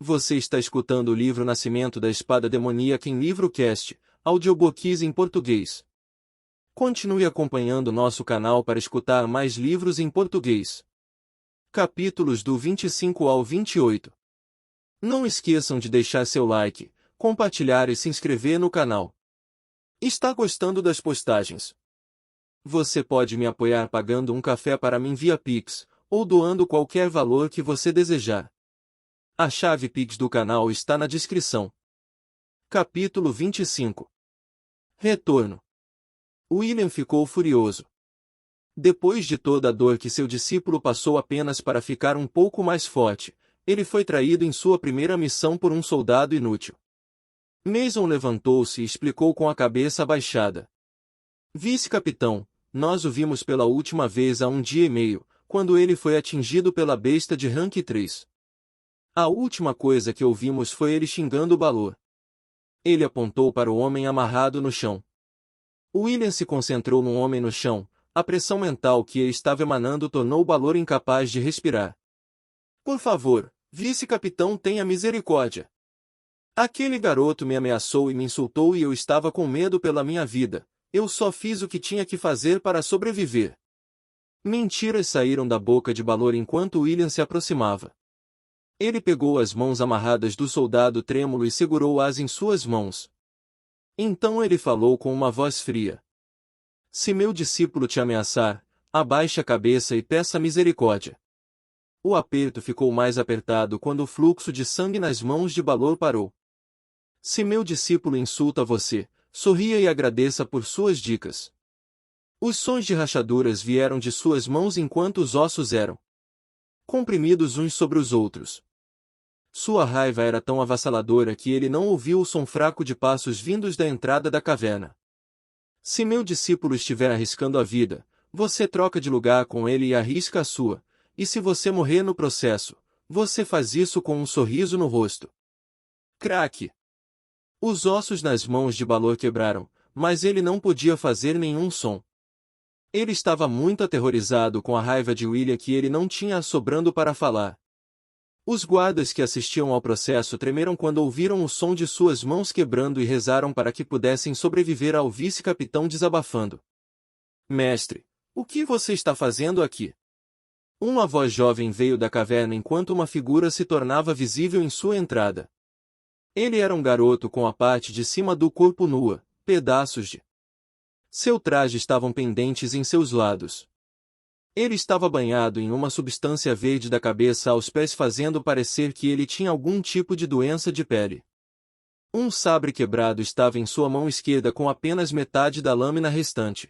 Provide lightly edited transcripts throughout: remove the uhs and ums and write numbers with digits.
Você está escutando o livro Nascimento da Espada Demoníaca em Livrocast, audiobooks em português. Continue acompanhando nosso canal para escutar mais livros em português. Capítulos do 25 ao 28. Não esqueçam de deixar seu like, compartilhar e se inscrever no canal. Está gostando das postagens? Você pode me apoiar pagando um café para mim via Pix, ou doando qualquer valor que você desejar. A chave Pix do canal está na descrição. Capítulo 25. Retorno. William ficou furioso. Depois de toda a dor que seu discípulo passou apenas para ficar um pouco mais forte, ele foi traído em sua primeira missão por um soldado inútil. Mason levantou-se e explicou com a cabeça abaixada. Vice-capitão, nós o vimos pela última vez há 1 dia e meio, quando ele foi atingido pela besta de rank 3. A última coisa que ouvimos foi ele xingando o Balor. Ele apontou para o homem amarrado no chão. William se concentrou no homem no chão. A pressão mental que ele estava emanando tornou o Balor incapaz de respirar. Por favor, vice-capitão, tenha misericórdia. Aquele garoto me ameaçou e me insultou e eu estava com medo pela minha vida. Eu só fiz o que tinha que fazer para sobreviver. Mentiras saíram da boca de Balor enquanto William se aproximava. Ele pegou as mãos amarradas do soldado trêmulo e segurou-as em suas mãos. Então ele falou com uma voz fria. Se meu discípulo te ameaçar, abaixe a cabeça e peça misericórdia. O aperto ficou mais apertado quando o fluxo de sangue nas mãos de Balor parou. Se meu discípulo insulta você, sorria e agradeça por suas dicas. Os sons de rachaduras vieram de suas mãos enquanto os ossos eram comprimidos uns sobre os outros. Sua raiva era tão avassaladora que ele não ouviu o som fraco de passos vindos da entrada da caverna. Se meu discípulo estiver arriscando a vida, você troca de lugar com ele e arrisca a sua, e se você morrer no processo, você faz isso com um sorriso no rosto. Craque! Os ossos nas mãos de Balor quebraram, mas ele não podia fazer nenhum som. Ele estava muito aterrorizado com a raiva de William que ele não tinha assobrando para falar. Os guardas que assistiam ao processo tremeram quando ouviram o som de suas mãos quebrando e rezaram para que pudessem sobreviver ao vice-capitão desabafando. Mestre, o que você está fazendo aqui? Uma voz jovem veio da caverna enquanto uma figura se tornava visível em sua entrada. Ele era um garoto com a parte de cima do corpo nua, pedaços de seu traje estavam pendentes em seus lados. Ele estava banhado em uma substância verde da cabeça aos pés fazendo parecer que ele tinha algum tipo de doença de pele. Um sabre quebrado estava em sua mão esquerda com apenas metade da lâmina restante.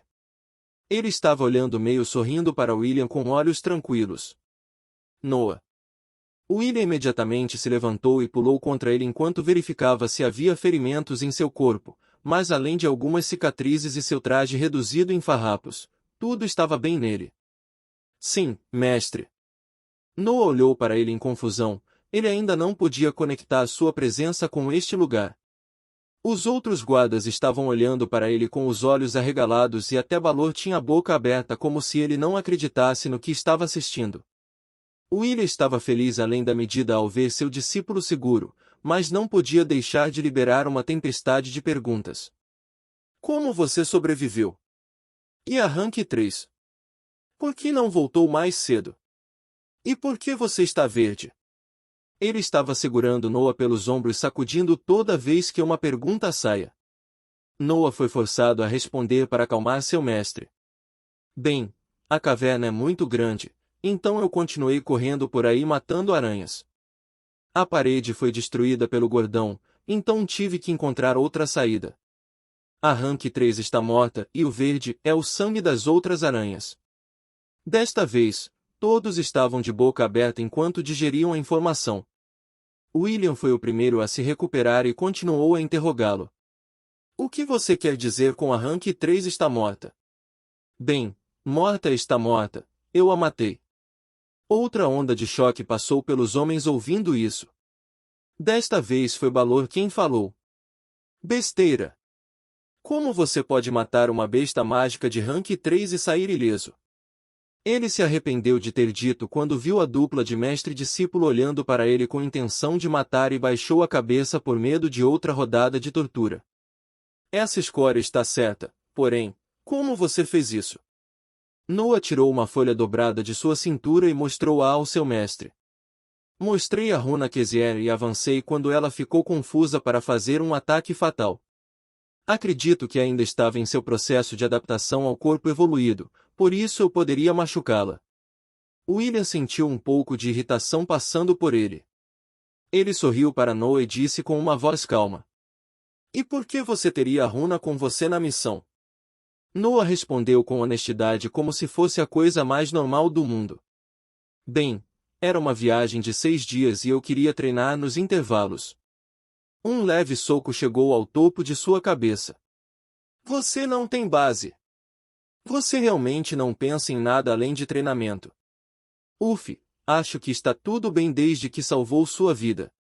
Ele estava olhando meio sorrindo para William com olhos tranquilos. Noah. William imediatamente se levantou e pulou contra ele enquanto verificava se havia ferimentos em seu corpo, mas além de algumas cicatrizes e seu traje reduzido em farrapos, tudo estava bem nele. Sim, mestre. Noah olhou para ele em confusão, ele ainda não podia conectar sua presença com este lugar. Os outros guardas estavam olhando para ele com os olhos arregalados e até Balor tinha a boca aberta como se ele não acreditasse no que estava assistindo. William estava feliz além da medida ao ver seu discípulo seguro, mas não podia deixar de liberar uma tempestade de perguntas. Como você sobreviveu? E a rank 3? Por que não voltou mais cedo? E por que você está verde? Ele estava segurando Noah pelos ombros sacudindo toda vez que uma pergunta saia. Noah foi forçado a responder para acalmar seu mestre. Bem, a caverna é muito grande, então eu continuei correndo por aí matando aranhas. A parede foi destruída pelo gordão, então tive que encontrar outra saída. A rank 3 está morta e o verde é o sangue das outras aranhas. Desta vez, todos estavam de boca aberta enquanto digeriam a informação. William foi o primeiro a se recuperar e continuou a interrogá-lo. O que você quer dizer com a rank 3 está morta? Bem, morta está morta, eu a matei. Outra onda de choque passou pelos homens ouvindo isso. Desta vez foi Balor quem falou. Besteira! Como você pode matar uma besta mágica de rank 3 e sair ileso? Ele se arrependeu de ter dito quando viu a dupla de mestre e discípulo olhando para ele com intenção de matar e baixou a cabeça por medo de outra rodada de tortura. Essa escória está certa, porém, como você fez isso? Noa tirou uma folha dobrada de sua cintura e mostrou-a ao seu mestre. Mostrei a runa Kezier e avancei quando ela ficou confusa para fazer um ataque fatal. Acredito que ainda estava em seu processo de adaptação ao corpo evoluído, por isso eu poderia machucá-la. William sentiu um pouco de irritação passando por ele. Ele sorriu para Noa e disse com uma voz calma. E por que você teria a runa com você na missão? Noa respondeu com honestidade como se fosse a coisa mais normal do mundo. Bem, era uma viagem de 6 dias e eu queria treinar nos intervalos. Um leve soco chegou ao topo de sua cabeça. Você não tem base. Você realmente não pensa em nada além de treinamento. Uf, acho que está tudo bem desde que salvou sua vida.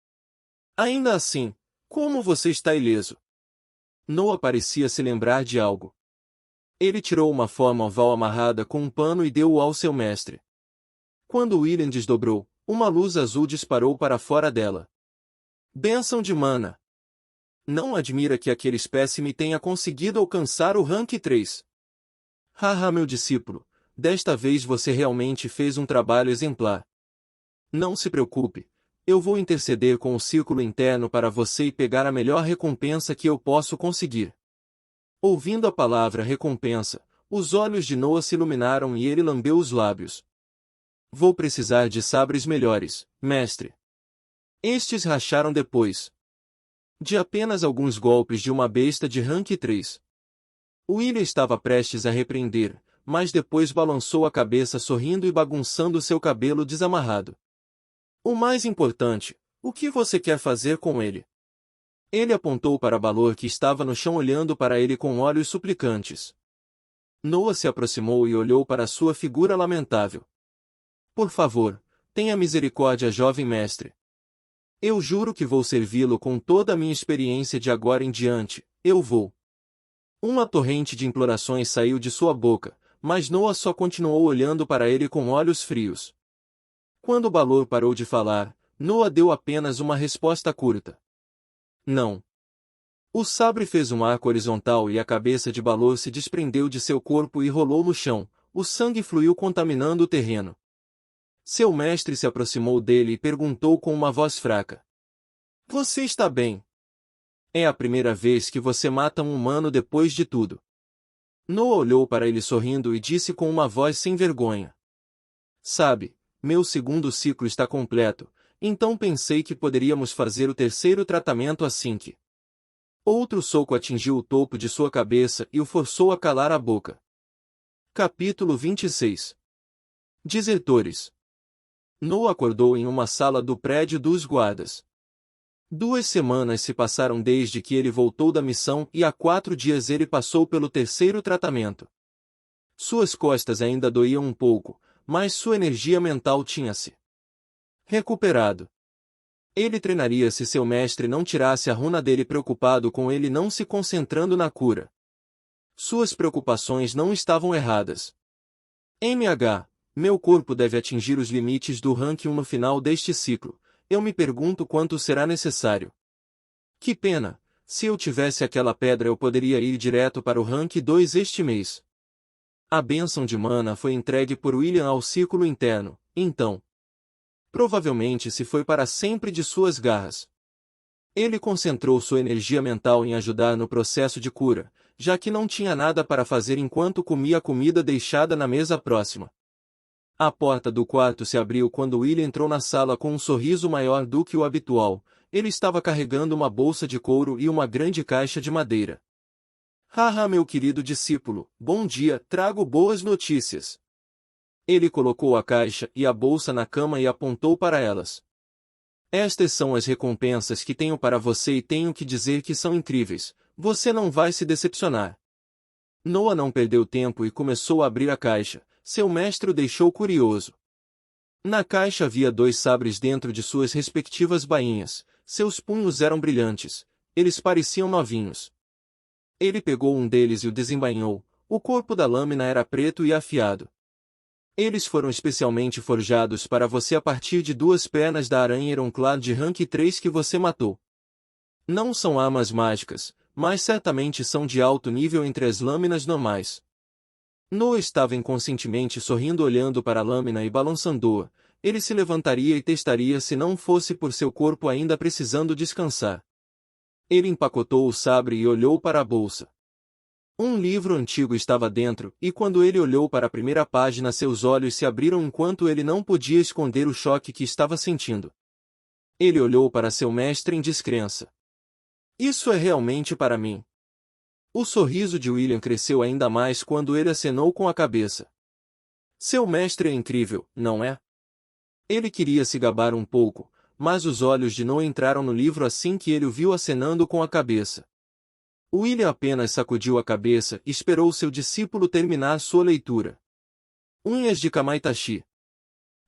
Ainda assim, como você está ileso? Noa parecia se lembrar de algo. Ele tirou uma forma oval amarrada com um pano e deu-o ao seu mestre. Quando William desdobrou, uma luz azul disparou para fora dela. Bênção de mana! Não admira que aquele espécime tenha conseguido alcançar o rank 3. Haha, meu discípulo, desta vez você realmente fez um trabalho exemplar. Não se preocupe, eu vou interceder com o círculo interno para você e pegar a melhor recompensa que eu posso conseguir. Ouvindo a palavra recompensa, os olhos de Noa se iluminaram e ele lambeu os lábios. Vou precisar de sabres melhores, mestre. Estes racharam depois de apenas alguns golpes de uma besta de rank 3. William estava prestes a repreender, mas depois balançou a cabeça sorrindo e bagunçando seu cabelo desamarrado. O mais importante, o que você quer fazer com ele? Ele apontou para Balor que estava no chão olhando para ele com olhos suplicantes. Noa se aproximou e olhou para sua figura lamentável. Por favor, tenha misericórdia, jovem mestre. Eu juro que vou servi-lo com toda a minha experiência de agora em diante, eu vou. Uma torrente de implorações saiu de sua boca, mas Noa só continuou olhando para ele com olhos frios. Quando Balor parou de falar, Noa deu apenas uma resposta curta. Não. O sabre fez um arco horizontal e a cabeça de Balor se desprendeu de seu corpo e rolou no chão, o sangue fluiu contaminando o terreno. Seu mestre se aproximou dele e perguntou com uma voz fraca. Você está bem? É a primeira vez que você mata um humano depois de tudo. Noa olhou para ele sorrindo e disse com uma voz sem vergonha. Sabe, meu segundo ciclo está completo, então pensei que poderíamos fazer o terceiro tratamento assim que... Outro soco atingiu o topo de sua cabeça e o forçou a calar a boca. Capítulo 26. Desertores. Noa acordou em uma sala do prédio dos guardas. 2 semanas se passaram desde que ele voltou da missão e há 4 dias ele passou pelo terceiro tratamento. Suas costas ainda doíam um pouco, mas sua energia mental tinha-se recuperado. Ele treinaria se seu mestre não tirasse a runa dele, preocupado com ele não se concentrando na cura. Suas preocupações não estavam erradas. MH, meu corpo deve atingir os limites do rank 1 no final deste ciclo. Eu me pergunto quanto será necessário. Que pena, se eu tivesse aquela pedra eu poderia ir direto para o rank 2 este mês. A bênção de mana foi entregue por William ao círculo interno, então. Provavelmente se foi para sempre de suas garras. Ele concentrou sua energia mental em ajudar no processo de cura, já que não tinha nada para fazer enquanto comia a comida deixada na mesa próxima. A porta do quarto se abriu quando William entrou na sala com um sorriso maior do que o habitual. Ele estava carregando uma bolsa de couro e uma grande caixa de madeira. Haha, meu querido discípulo, bom dia, trago boas notícias. Ele colocou a caixa e a bolsa na cama e apontou para elas. Estas são as recompensas que tenho para você e tenho que dizer que são incríveis, você não vai se decepcionar. Noa não perdeu tempo e começou a abrir a caixa. Seu mestre o deixou curioso. Na caixa havia 2 sabres dentro de suas respectivas bainhas. Seus punhos eram brilhantes. Eles pareciam novinhos. Ele pegou um deles e o desembainhou. O corpo da lâmina era preto e afiado. Eles foram especialmente forjados para você a partir de 2 pernas da aranha Ironclad de rank 3 que você matou. Não são armas mágicas, mas certamente são de alto nível entre as lâminas normais. Noah estava inconscientemente sorrindo olhando para a lâmina e balançando-a. Ele se levantaria e testaria se não fosse por seu corpo ainda precisando descansar. Ele empacotou o sabre e olhou para a bolsa. Um livro antigo estava dentro, e quando ele olhou para a primeira página seus olhos se abriram enquanto ele não podia esconder o choque que estava sentindo. Ele olhou para seu mestre em descrença. Isso é realmente para mim. O sorriso de William cresceu ainda mais quando ele acenou com a cabeça. Seu mestre é incrível, não é? Ele queria se gabar um pouco, mas os olhos de Noah entraram no livro assim que ele o viu acenando com a cabeça. William apenas sacudiu a cabeça e esperou seu discípulo terminar sua leitura. Unhas de Kamaitachi.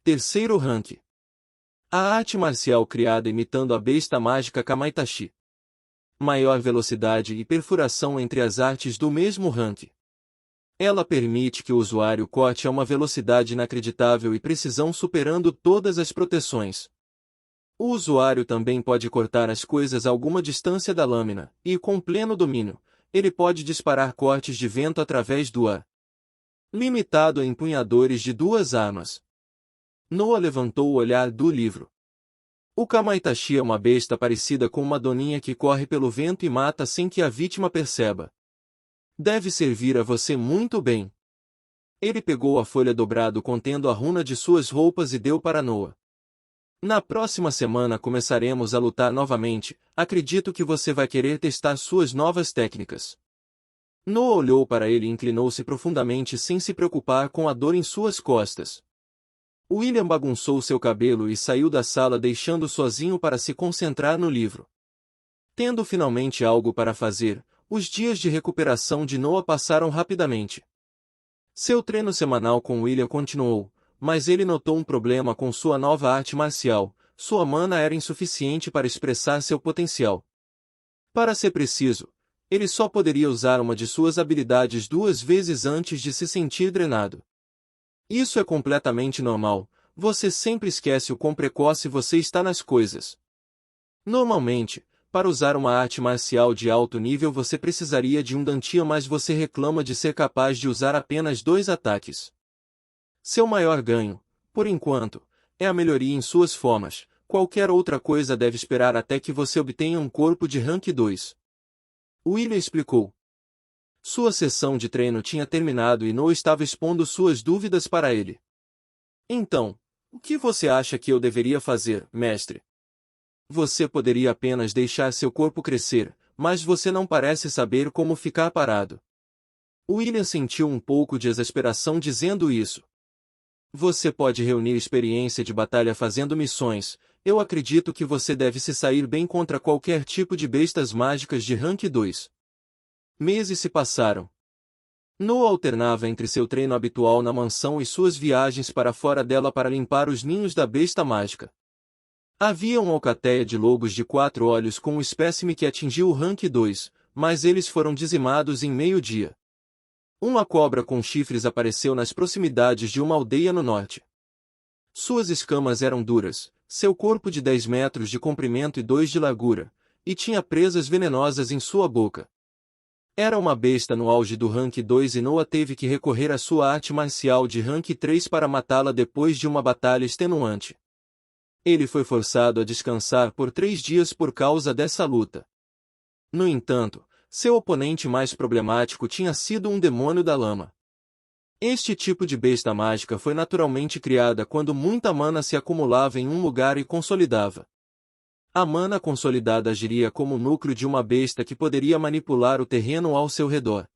Terceiro rank. A arte marcial criada imitando a besta mágica Kamaitachi. Maior velocidade e perfuração entre as artes do mesmo rank. Ela permite que o usuário corte a uma velocidade inacreditável e precisão superando todas as proteções. O usuário também pode cortar as coisas a alguma distância da lâmina, e, com pleno domínio, ele pode disparar cortes de vento através do ar. Limitado a empunhadores de 2 armas. Noah levantou o olhar do livro. O Kamaitachi é uma besta parecida com uma doninha que corre pelo vento e mata sem que a vítima perceba. Deve servir a você muito bem. Ele pegou a folha dobrado contendo a runa de suas roupas e deu para Noah. Na próxima semana começaremos a lutar novamente, acredito que você vai querer testar suas novas técnicas. Noah olhou para ele e inclinou-se profundamente sem se preocupar com a dor em suas costas. William bagunçou seu cabelo e saiu da sala deixando-o sozinho para se concentrar no livro. Tendo finalmente algo para fazer, os dias de recuperação de Noah passaram rapidamente. Seu treino semanal com William continuou, mas ele notou um problema com sua nova arte marcial: sua mana era insuficiente para expressar seu potencial. Para ser preciso, ele só poderia usar uma de suas habilidades 2 vezes antes de se sentir drenado. Isso é completamente normal, você sempre esquece o quão precoce você está nas coisas. Normalmente, para usar uma arte marcial de alto nível você precisaria de um Dantian, mas você reclama de ser capaz de usar apenas 2 ataques. Seu maior ganho, por enquanto, é a melhoria em suas formas. Qualquer outra coisa deve esperar até que você obtenha um corpo de rank 2. William explicou. Sua sessão de treino tinha terminado e Noah estava expondo suas dúvidas para ele. Então, o que você acha que eu deveria fazer, mestre? Você poderia apenas deixar seu corpo crescer, mas você não parece saber como ficar parado. William sentiu um pouco de exasperação dizendo isso. Você pode reunir experiência de batalha fazendo missões. Eu acredito que você deve se sair bem contra qualquer tipo de bestas mágicas de rank 2. Meses se passaram. Noah alternava entre seu treino habitual na mansão e suas viagens para fora dela para limpar os ninhos da besta mágica. Havia uma alcateia de lobos de 4 olhos com um espécime que atingiu o rank 2, mas eles foram dizimados em meio-dia. Uma cobra com chifres apareceu nas proximidades de uma aldeia no norte. Suas escamas eram duras, seu corpo de 10 metros de comprimento e 2 de largura, e tinha presas venenosas em sua boca. Era uma besta no auge do rank 2 e Noah teve que recorrer à sua arte marcial de rank 3 para matá-la depois de uma batalha extenuante. Ele foi forçado a descansar por 3 dias por causa dessa luta. No entanto, seu oponente mais problemático tinha sido um demônio da lama. Este tipo de besta mágica foi naturalmente criada quando muita mana se acumulava em um lugar e consolidava. A mana consolidada agiria como o núcleo de uma besta que poderia manipular o terreno ao seu redor.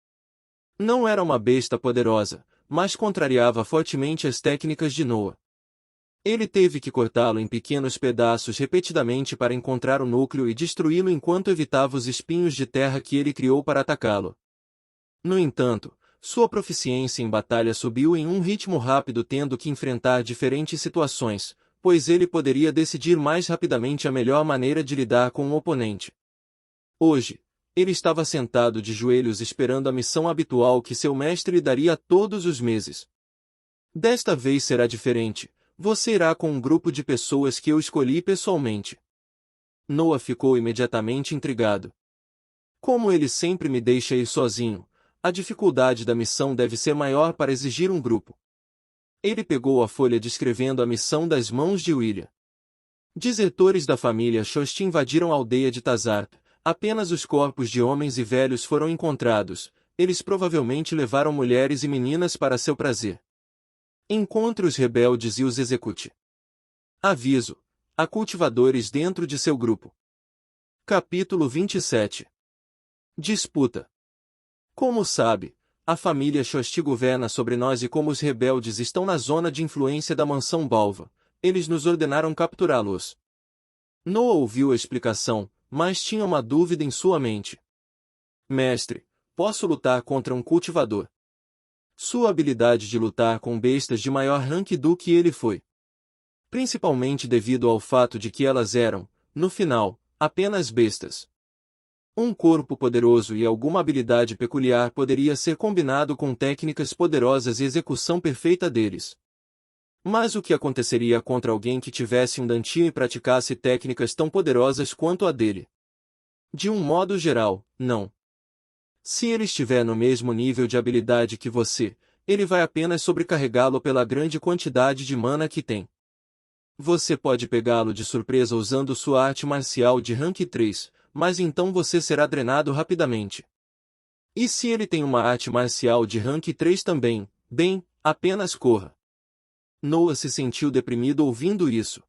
Não era uma besta poderosa, mas contrariava fortemente as técnicas de Noah. Ele teve que cortá-lo em pequenos pedaços repetidamente para encontrar o núcleo e destruí-lo enquanto evitava os espinhos de terra que ele criou para atacá-lo. No entanto, sua proficiência em batalha subiu em um ritmo rápido, tendo que enfrentar diferentes situações, pois ele poderia decidir mais rapidamente a melhor maneira de lidar com o oponente. Hoje, ele estava sentado de joelhos esperando a missão habitual que seu mestre lhe daria todos os meses. Desta vez será diferente. Você irá com um grupo de pessoas que eu escolhi pessoalmente. Noah ficou imediatamente intrigado. Como ele sempre me deixa ir sozinho, a dificuldade da missão deve ser maior para exigir um grupo. Ele pegou a folha descrevendo a missão das mãos de William. Desertores da família Shost invadiram a aldeia de Tazar. Apenas os corpos de homens e velhos foram encontrados. Eles provavelmente levaram mulheres e meninas para seu prazer. Encontre os rebeldes e os execute. Aviso: há cultivadores dentro de seu grupo. Capítulo 27. Disputa. Como sabe, a família Shost governa sobre nós e como os rebeldes estão na zona de influência da mansão Balva, eles nos ordenaram capturá-los. Noah ouviu a explicação, mas tinha uma dúvida em sua mente. Mestre, posso lutar contra um cultivador? Sua habilidade de lutar com bestas de maior rank do que ele foi. Principalmente devido ao fato de que elas eram, no final, apenas bestas. Um corpo poderoso e alguma habilidade peculiar poderia ser combinado com técnicas poderosas e execução perfeita deles. Mas o que aconteceria contra alguém que tivesse um Dantium e praticasse técnicas tão poderosas quanto a dele? De um modo geral, não. Se ele estiver no mesmo nível de habilidade que você, ele vai apenas sobrecarregá-lo pela grande quantidade de mana que tem. Você pode pegá-lo de surpresa usando sua arte marcial de rank 3, mas então você será drenado rapidamente. E se ele tem uma arte marcial de rank 3 também, bem, apenas corra. Noah se sentiu deprimido ouvindo isso.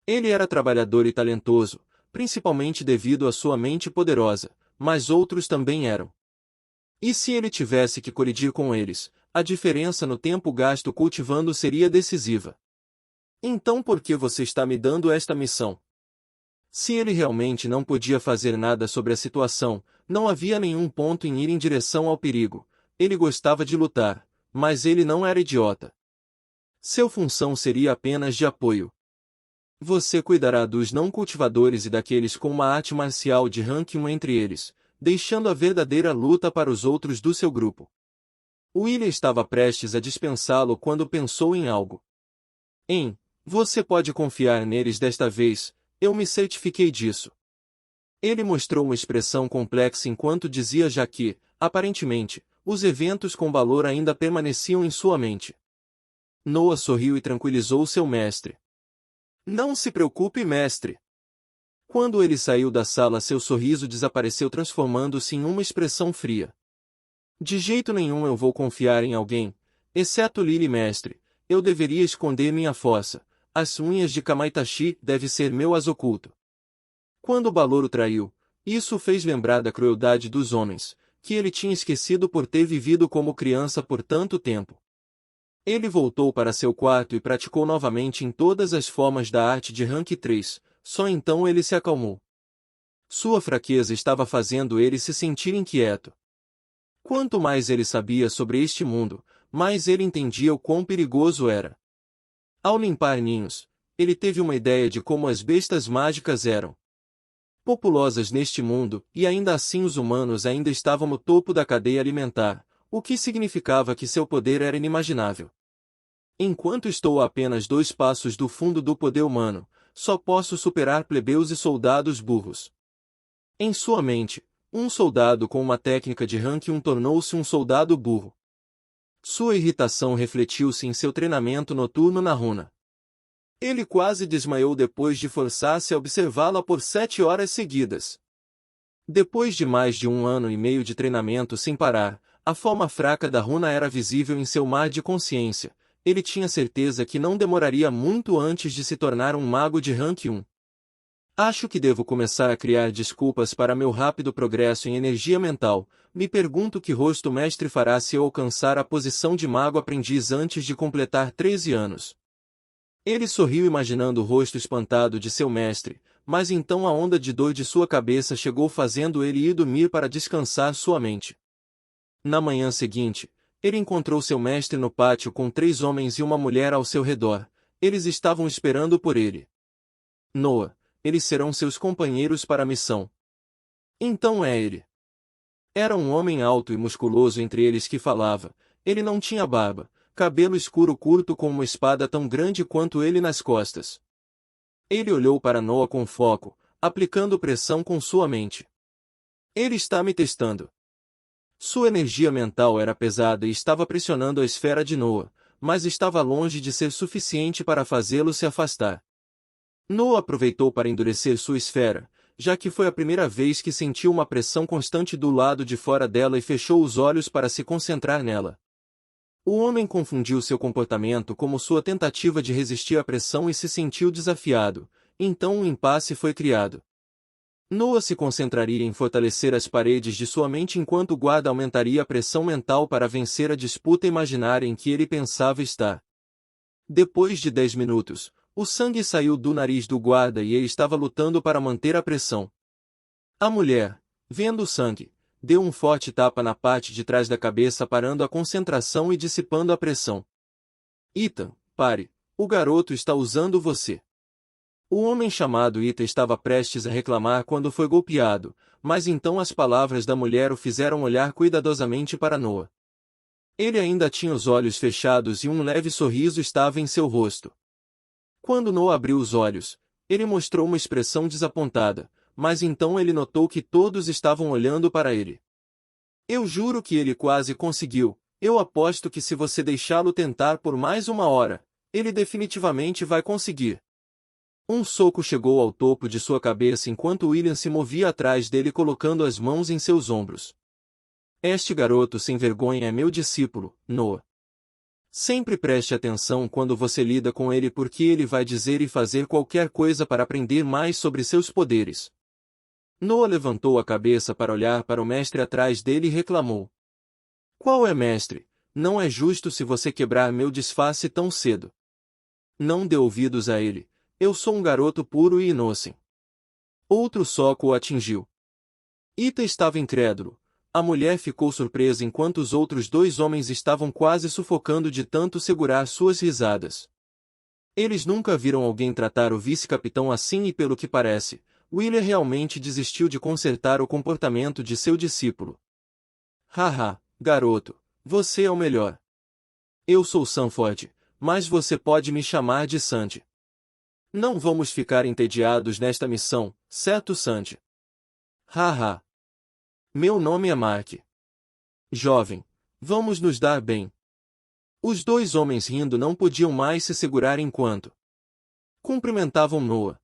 Ele era trabalhador e talentoso, principalmente devido à sua mente poderosa, mas outros também eram. E se ele tivesse que colidir com eles, a diferença no tempo gasto cultivando seria decisiva. Então por que você está me dando esta missão? Se ele realmente não podia fazer nada sobre a situação, não havia nenhum ponto em ir em direção ao perigo. Ele gostava de lutar, mas ele não era idiota. Sua função seria apenas de apoio. Você cuidará dos não cultivadores e daqueles com uma arte marcial de rank 1 entre eles, deixando a verdadeira luta para os outros do seu grupo. William estava prestes a dispensá-lo quando pensou em algo. Você pode confiar neles desta vez, eu me certifiquei disso. Ele mostrou uma expressão complexa enquanto dizia já que, aparentemente, os eventos com valor ainda permaneciam em sua mente. Noah sorriu e tranquilizou seu mestre. Não se preocupe, mestre. Quando ele saiu da sala, seu sorriso desapareceu, transformando-se em uma expressão fria. De jeito nenhum eu vou confiar em alguém, exceto Lily, mestre. Eu deveria esconder minha fossa. As unhas de Kamaitachi deve ser meu as oculto. Quando Balor o traiu, isso o fez lembrar da crueldade dos homens, que ele tinha esquecido por ter vivido como criança por tanto tempo. Ele voltou para seu quarto e praticou novamente em todas as formas da arte de rank 3, só então ele se acalmou. Sua fraqueza estava fazendo ele se sentir inquieto. Quanto mais ele sabia sobre este mundo, mais ele entendia o quão perigoso era. Ao limpar ninhos, ele teve uma ideia de como as bestas mágicas eram populosas neste mundo, e ainda assim os humanos ainda estavam no topo da cadeia alimentar, o que significava que seu poder era inimaginável. Enquanto estou a apenas 2 passos do fundo do poder humano, só posso superar plebeus e soldados burros. Em sua mente, um soldado com uma técnica de rank 1 tornou-se um soldado burro. Sua irritação refletiu-se em seu treinamento noturno na runa. Ele quase desmaiou depois de forçar-se a observá-la por 7 horas seguidas. Depois de mais de 1 ano e meio de treinamento sem parar, a forma fraca da runa era visível em seu mar de consciência. Ele tinha certeza que não demoraria muito antes de se tornar um mago de rank 1. Acho que devo começar a criar desculpas para meu rápido progresso em energia mental. Me pergunto que rosto o mestre fará se eu alcançar a posição de mago aprendiz antes de completar 13 anos. Ele sorriu imaginando o rosto espantado de seu mestre, mas então a onda de dor de sua cabeça chegou fazendo ele ir dormir para descansar sua mente. Na manhã seguinte, ele encontrou seu mestre no pátio com 3 homens e uma mulher ao seu redor. Eles estavam esperando por ele. Noah, eles serão seus companheiros para a missão. Então é ele. Era um homem alto e musculoso entre eles que falava. Ele não tinha barba, cabelo escuro curto com uma espada tão grande quanto ele nas costas. Ele olhou para Noah com foco, aplicando pressão com sua mente. Ele está me testando. Sua energia mental era pesada e estava pressionando a esfera de Noah, mas estava longe de ser suficiente para fazê-lo se afastar. Noah aproveitou para endurecer sua esfera, já que foi a primeira vez que sentiu uma pressão constante do lado de fora dela e fechou os olhos para se concentrar nela. O homem confundiu seu comportamento como sua tentativa de resistir à pressão e se sentiu desafiado, então um impasse foi criado. Noah se concentraria em fortalecer as paredes de sua mente enquanto o guarda aumentaria a pressão mental para vencer a disputa imaginária em que ele pensava estar. Depois de 10 minutos, o sangue saiu do nariz do guarda e ele estava lutando para manter a pressão. A mulher, vendo o sangue, deu um forte tapa na parte de trás da cabeça parando a concentração e dissipando a pressão. Ethan, pare, o garoto está usando você. O homem chamado Ethan estava prestes a reclamar quando foi golpeado, mas então as palavras da mulher o fizeram olhar cuidadosamente para Noah. Ele ainda tinha os olhos fechados e um leve sorriso estava em seu rosto. Quando Noah abriu os olhos, ele mostrou uma expressão desapontada, mas então ele notou que todos estavam olhando para ele. Eu juro que ele quase conseguiu, eu aposto que se você deixá-lo tentar por mais 1 hora, ele definitivamente vai conseguir. Um soco chegou ao topo de sua cabeça enquanto William se movia atrás dele colocando as mãos em seus ombros. Este garoto sem vergonha é meu discípulo, Noah. Sempre preste atenção quando você lida com ele porque ele vai dizer e fazer qualquer coisa para aprender mais sobre seus poderes. Noah levantou a cabeça para olhar para o mestre atrás dele e reclamou. Qual é, mestre? Não é justo se você quebrar meu disfarce tão cedo. Não dê ouvidos a ele. Eu sou um garoto puro e inocente. Outro soco o atingiu. Ethan estava incrédulo. A mulher ficou surpresa enquanto os outros 2 homens estavam quase sufocando de tanto segurar suas risadas. Eles nunca viram alguém tratar o vice-capitão assim e pelo que parece, William realmente desistiu de consertar o comportamento de seu discípulo. Haha, garoto, você é o melhor. Eu sou Sanford, mas você pode me chamar de Sandy. Não vamos ficar entediados nesta missão, certo, Sandy? Haha. Meu nome é Mark. Jovem, vamos nos dar bem. Os 2 homens rindo não podiam mais se segurar enquanto cumprimentavam Noah.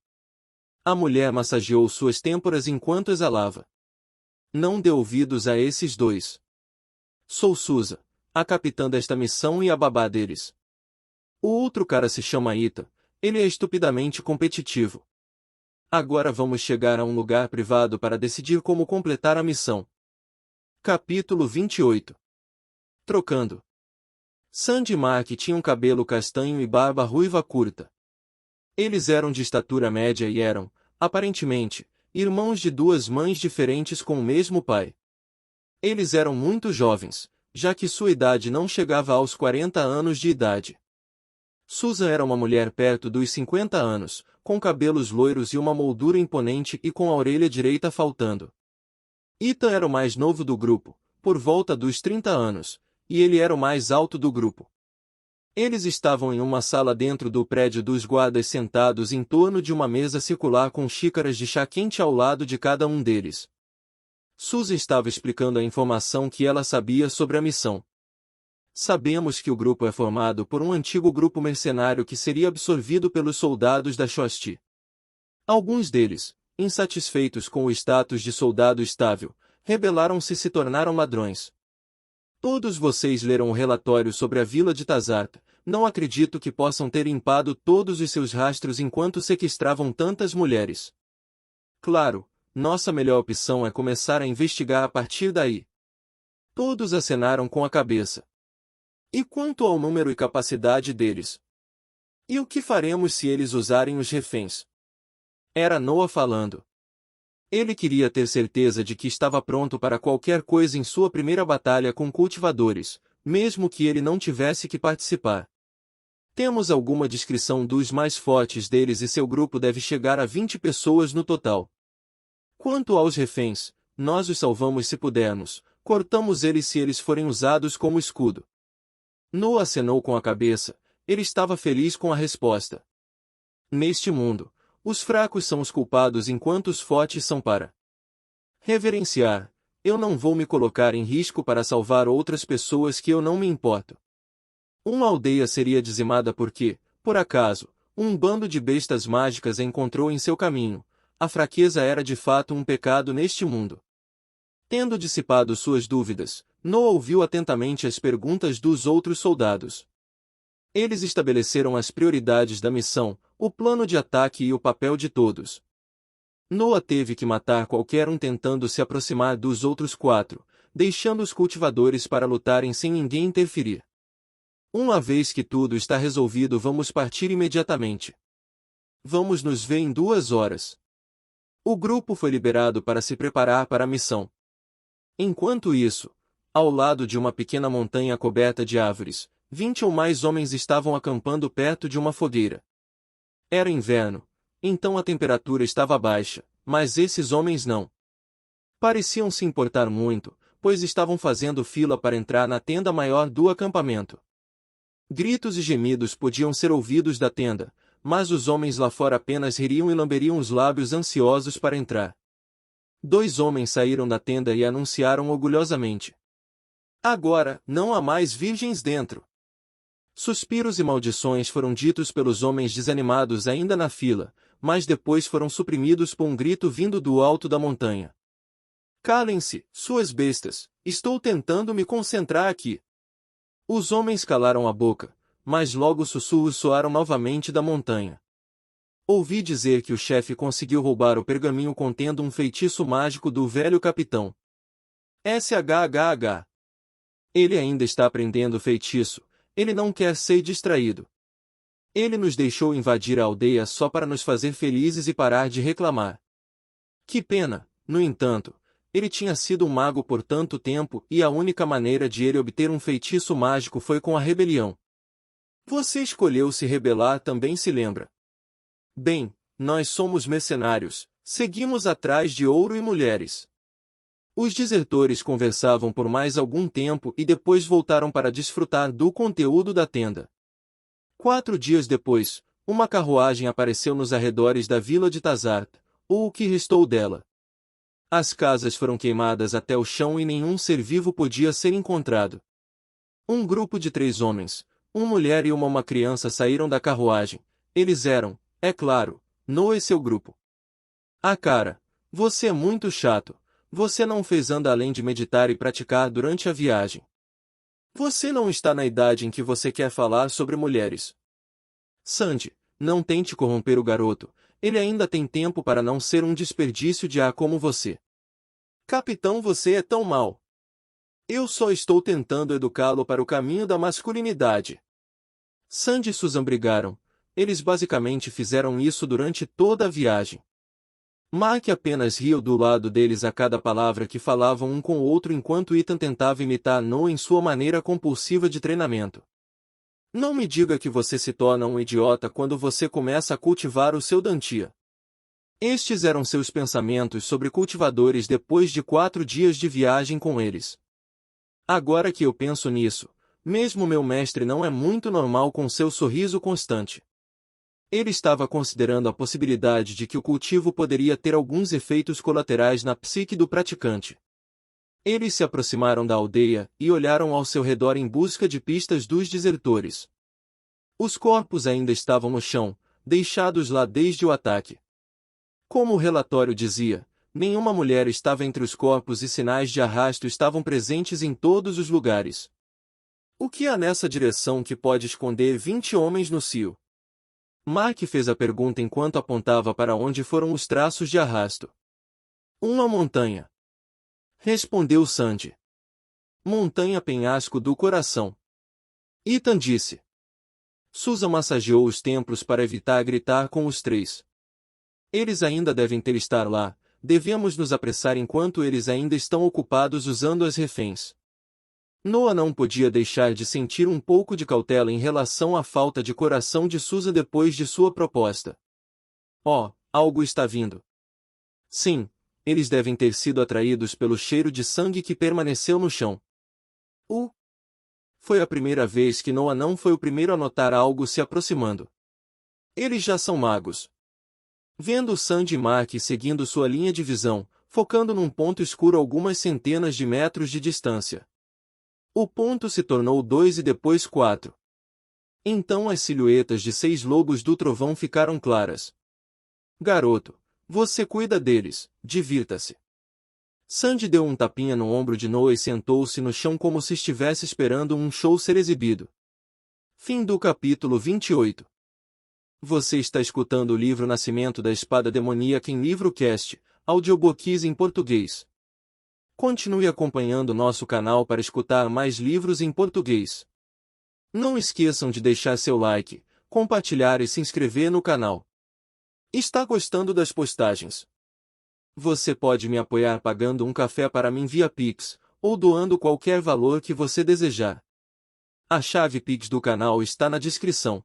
A mulher massageou suas têmporas enquanto exalava. Não dê ouvidos a esses 2. Sou Susan, a capitã desta missão e a babá deles. O outro cara se chama Ethan, ele é estupidamente competitivo. Agora vamos chegar a um lugar privado para decidir como completar a missão. Capítulo 28. Trocando. Sandy e Mark tinham cabelo castanho e barba ruiva curta. Eles eram de estatura média e eram, aparentemente, irmãos de 2 mães diferentes com o mesmo pai. Eles eram muito jovens, já que sua idade não chegava aos 40 anos de idade. Susan era uma mulher perto dos 50 anos, com cabelos loiros e uma moldura imponente e com a orelha direita faltando. Ethan era o mais novo do grupo, por volta dos 30 anos, e ele era o mais alto do grupo. Eles estavam em uma sala dentro do prédio dos guardas sentados em torno de uma mesa circular com xícaras de chá quente ao lado de cada um deles. Susan estava explicando a informação que ela sabia sobre a missão. Sabemos que o grupo é formado por um antigo grupo mercenário que seria absorvido pelos soldados da Shosti. Alguns deles, insatisfeitos com o status de soldado estável, rebelaram-se e se tornaram ladrões. Todos vocês leram o relatório sobre a vila de Tazarta. Não acredito que possam ter limpado todos os seus rastros enquanto sequestravam tantas mulheres. Claro, nossa melhor opção é começar a investigar a partir daí. Todos acenaram com a cabeça. E quanto ao número e capacidade deles? E o que faremos se eles usarem os reféns? Era Noah falando. Ele queria ter certeza de que estava pronto para qualquer coisa em sua primeira batalha com cultivadores, mesmo que ele não tivesse que participar. Temos alguma descrição dos mais fortes deles e seu grupo deve chegar a 20 pessoas no total. Quanto aos reféns, nós os salvamos se pudermos, cortamos eles se eles forem usados como escudo. Noah acenou com a cabeça, ele estava feliz com a resposta. Neste mundo, os fracos são os culpados enquanto os fortes são para reverenciar. Eu não vou me colocar em risco para salvar outras pessoas que eu não me importo. Uma aldeia seria dizimada porque, por acaso, um bando de bestas mágicas a encontrou em seu caminho. A fraqueza era de fato um pecado neste mundo. Tendo dissipado suas dúvidas, Noah ouviu atentamente as perguntas dos outros soldados. Eles estabeleceram as prioridades da missão, o plano de ataque e o papel de todos. Noah teve que matar qualquer um tentando se aproximar dos outros 4, deixando os cultivadores para lutarem sem ninguém interferir. Uma vez que tudo está resolvido, vamos partir imediatamente. Vamos nos ver em 2 horas. O grupo foi liberado para se preparar para a missão. Enquanto isso, ao lado de uma pequena montanha coberta de árvores, 20 ou mais homens estavam acampando perto de uma fogueira. Era inverno, então a temperatura estava baixa, mas esses homens não pareciam se importar muito, pois estavam fazendo fila para entrar na tenda maior do acampamento. Gritos e gemidos podiam ser ouvidos da tenda, mas os homens lá fora apenas ririam e lamberiam os lábios ansiosos para entrar. 2 homens saíram da tenda e anunciaram orgulhosamente: agora, não há mais virgens dentro. Suspiros e maldições foram ditos pelos homens desanimados ainda na fila, mas depois foram suprimidos por um grito vindo do alto da montanha. Calem-se, suas bestas, estou tentando me concentrar aqui. Os homens calaram a boca, mas logo sussurros soaram novamente da montanha. Ouvi dizer que o chefe conseguiu roubar o pergaminho contendo um feitiço mágico do velho capitão. SHHH. Ele ainda está aprendendo o feitiço, ele não quer ser distraído. Ele nos deixou invadir a aldeia só para nos fazer felizes e parar de reclamar. Que pena, no entanto, ele tinha sido um mago por tanto tempo e a única maneira de ele obter um feitiço mágico foi com a rebelião. Você escolheu se rebelar, também se lembra. Bem, nós somos mercenários, seguimos atrás de ouro e mulheres. Os desertores conversavam por mais algum tempo e depois voltaram para desfrutar do conteúdo da tenda. 4 dias depois, uma carruagem apareceu nos arredores da vila de Tazart, ou o que restou dela. As casas foram queimadas até o chão e nenhum ser vivo podia ser encontrado. Um grupo de 3 homens, uma mulher e uma criança saíram da carruagem. Eles eram, é claro, Noah e seu grupo. Ah, cara, você é muito chato. Você não fez nada além de meditar e praticar durante a viagem. Você não está na idade em que você quer falar sobre mulheres. Sandy, não tente corromper o garoto, ele ainda tem tempo para não ser um desperdício de ar como você. Capitão, você é tão mau. Eu só estou tentando educá-lo para o caminho da masculinidade. Sandy e Susan brigaram. Eles basicamente fizeram isso durante toda a viagem. Mark apenas riu do lado deles a cada palavra que falavam um com o outro enquanto Ethan tentava imitar Noah em sua maneira compulsiva de treinamento. Não me diga que você se torna um idiota quando você começa a cultivar o seu Dantia. Estes eram seus pensamentos sobre cultivadores depois de 4 dias de viagem com eles. Agora que eu penso nisso, mesmo meu mestre não é muito normal com seu sorriso constante. Ele estava considerando a possibilidade de que o cultivo poderia ter alguns efeitos colaterais na psique do praticante. Eles se aproximaram da aldeia e olharam ao seu redor em busca de pistas dos desertores. Os corpos ainda estavam no chão, deixados lá desde o ataque. Como o relatório dizia, nenhuma mulher estava entre os corpos e sinais de arrasto estavam presentes em todos os lugares. O que há nessa direção que pode esconder 20 homens no cio? Mark fez a pergunta enquanto apontava para onde foram os traços de arrasto. Uma montanha. Respondeu Sandy. Montanha penhasco do coração. Ethan disse. Susan massageou os templos para evitar gritar com os 3. Eles ainda devem ter estar lá, devemos nos apressar enquanto eles ainda estão ocupados usando as reféns. Noah não podia deixar de sentir um pouco de cautela em relação à falta de coração de Susan depois de sua proposta. Oh, algo está vindo. Sim, eles devem ter sido atraídos pelo cheiro de sangue que permaneceu no chão. Foi a primeira vez que Noah não foi o primeiro a notar algo se aproximando. Eles já são magos. Vendo Sandy e Mark seguindo sua linha de visão, focando num ponto escuro algumas centenas de metros de distância. O ponto se tornou 2 e depois 4. Então as silhuetas de 6 lobos do trovão ficaram claras. Garoto, você cuida deles, divirta-se. Sandy deu um tapinha no ombro de Noah e sentou-se no chão como se estivesse esperando um show ser exibido. Fim do capítulo 28. Você está escutando o livro Nascimento da Espada Demoníaca em Livrocast, audiobooks em português. Continue acompanhando nosso canal para escutar mais livros em português. Não esqueçam de deixar seu like, compartilhar e se inscrever no canal. Está gostando das postagens? Você pode me apoiar pagando um café para mim via Pix, ou doando qualquer valor que você desejar. A chave Pix do canal está na descrição.